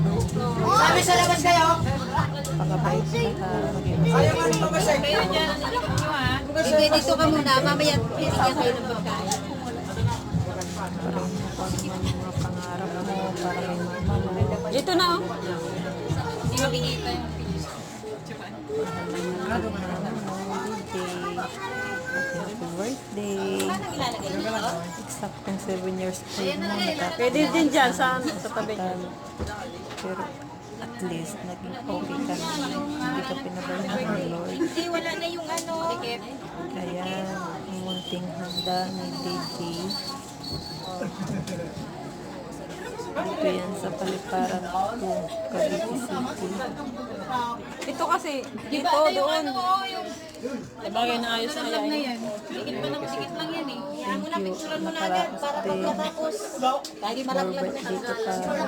Sabi sa labas kayo. Pagkabait na Ayaw nga nito kasi. Kayo dyan, ang likod nyo ha. Sige, dito ka muna. Mamaya titigyan kayo ng pagkain. para mga pangarap mo, para may mama mo. Dito na oh. Hindi makikita yung Happy birthday. Exactong 7 years old mo. Pwede din dyan sa tabi niya. Pero at least naging okay ka na. Hindi ka pinabayaan ng Lord. Hindi, wala na yung ano. Ayan, ang munting handa ni DJ. Dito yan sa Paliparan 2, Cavite City. Ito kasi, dito, doon. Sabagay na ayos na yan. Sikit pa ng sikit lang yan eh. Kaya mo na, picturean mo na agad Nakaraos para din. pagkatapos. Lagi For malaglag na birthday ka pa.